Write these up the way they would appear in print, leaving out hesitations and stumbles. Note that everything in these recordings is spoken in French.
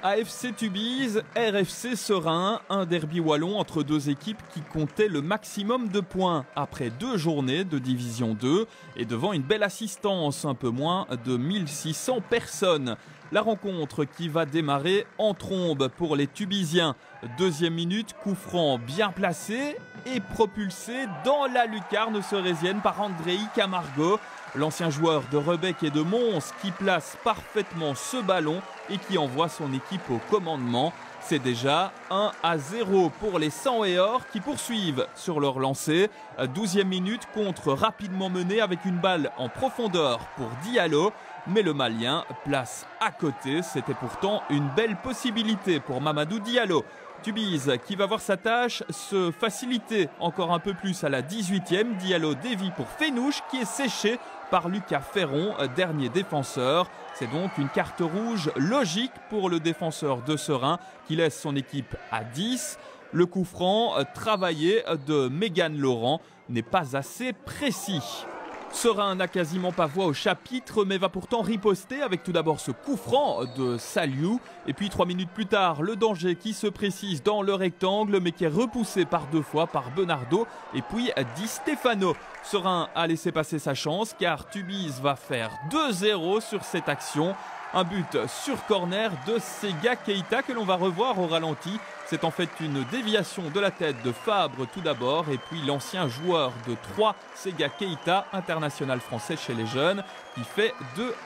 AFC Tubize, RFC Seraing, un derby wallon entre deux équipes qui comptaient le maximum de points après 2 journées de Division 2 et devant une belle assistance, un peu moins de 1600 personnes. La rencontre qui va démarrer en trombe pour les Tubisiens. 2e minute, coup franc bien placé et propulsé dans la lucarne serésienne par Andrei Camargo. L'ancien joueur de Rebec et de Mons qui place parfaitement ce ballon et qui envoie son équipe au commandement. C'est déjà 1-0 pour les 100 et or qui poursuivent sur leur lancée. 12e minute, contre rapidement mené avec une balle en profondeur pour Diallo. Mais le Malien place à côté. C'était pourtant une belle possibilité pour Mamadou Diallo. Tubize qui va voir sa tâche se faciliter encore un peu plus à la 18e. Diallo dévie pour Fénouche qui est séché par Lucas Ferron, dernier défenseur. C'est donc une carte rouge logique pour le défenseur de Seraing qui laisse son équipe à 10. Le coup franc travaillé de Mégane Laurent n'est pas assez précis. Seraing n'a quasiment pas voix au chapitre, mais va pourtant riposter avec tout d'abord ce coup franc de Saliou. Et puis 3 minutes plus tard, le danger qui se précise dans le rectangle, mais qui est repoussé par 2 fois par Benardo et puis Di Stefano. Seraing a laissé passer sa chance car Tubize va faire 2-0 sur cette action. Un but sur corner de Sega Keita que l'on va revoir au ralenti. C'est en fait une déviation de la tête de Fabre tout d'abord et puis l'ancien joueur de 3, Sega Keita, international français chez les jeunes, qui fait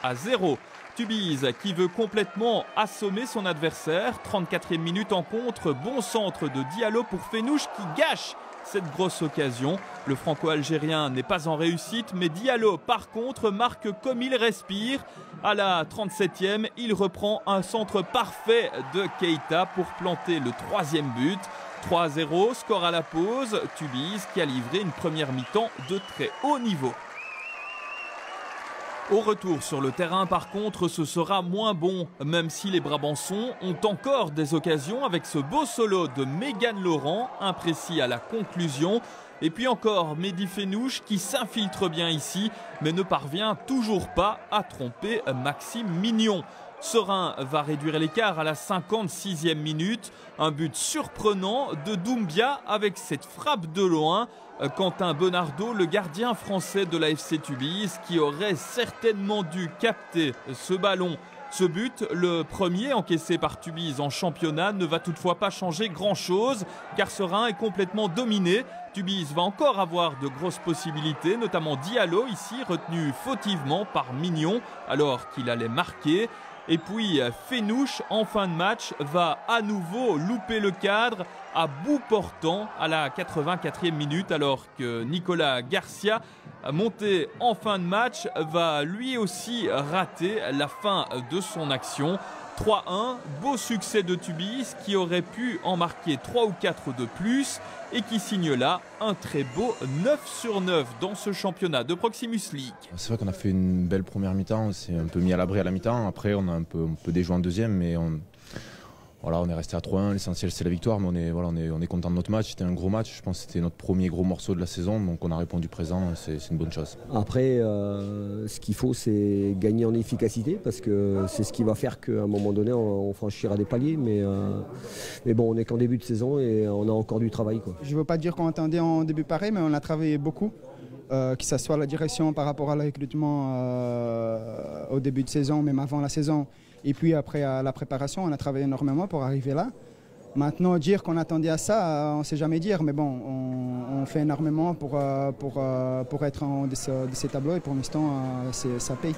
2-0. Tubize qui veut complètement assommer son adversaire. 34e minute en contre, bon centre de Diallo pour Fénouche qui gâche cette grosse occasion. Le franco-algérien n'est pas en réussite, mais Diallo par contre marque comme il respire. À la 37e, il reprend un centre parfait de Keita pour planter le 3e but. 3-0, score à la pause. Tubize qui a livré une première mi-temps de très haut niveau. Au retour sur le terrain, par contre, ce sera moins bon, même si les Brabançons ont encore des occasions avec ce beau solo de Mégane Laurent, imprécis à la conclusion. Et puis encore Mehdi Fénouche qui s'infiltre bien ici, mais ne parvient toujours pas à tromper Maxime Mignon. Seraing va réduire l'écart à la 56e minute. Un but surprenant de Doumbia avec cette frappe de loin. Quentin Benardo, le gardien français de l'AFC Tubize, qui aurait certainement dû capter ce ballon. Ce but, le premier encaissé par Tubize en championnat, ne va toutefois pas changer grand-chose car Seraing est complètement dominé. Tubize va encore avoir de grosses possibilités, notamment Diallo ici, retenu fautivement par Mignon alors qu'il allait marquer. Et puis Fénouche, en fin de match, va à nouveau louper le cadre à bout portant à la 84e minute alors que Nicolas Garcia, monté en fin de match, va lui aussi rater la fin de son action. 3-1, beau succès de Tubize qui aurait pu en marquer 3 ou 4 de plus et qui signe là un très beau 9/9 dans ce championnat de Proximus League. C'est vrai qu'on a fait une belle première mi-temps, on s'est un peu mis à l'abri à la mi-temps, après on a un peu déjoué en deuxième mais on est resté à 3-1, l'essentiel c'est la victoire, mais on est content de notre match, c'était un gros match, je pense que c'était notre premier gros morceau de la saison, donc on a répondu présent, c'est une bonne chose. Après, ce qu'il faut c'est gagner en efficacité, parce que c'est ce qui va faire qu'à un moment donné on franchira des paliers, mais bon, on n'est qu'en début de saison et on a encore du travail, quoi. Je ne veux pas dire qu'on attendait en début pareil, mais on a travaillé beaucoup, que ce soit la direction par rapport à le recrutement au début de saison, même avant la saison. Et puis après à la préparation, on a travaillé énormément pour arriver là. Maintenant, dire qu'on attendait à ça, on ne sait jamais dire. Mais bon, on fait énormément pour être en haut de ces tableaux et pour l'instant, ça paye.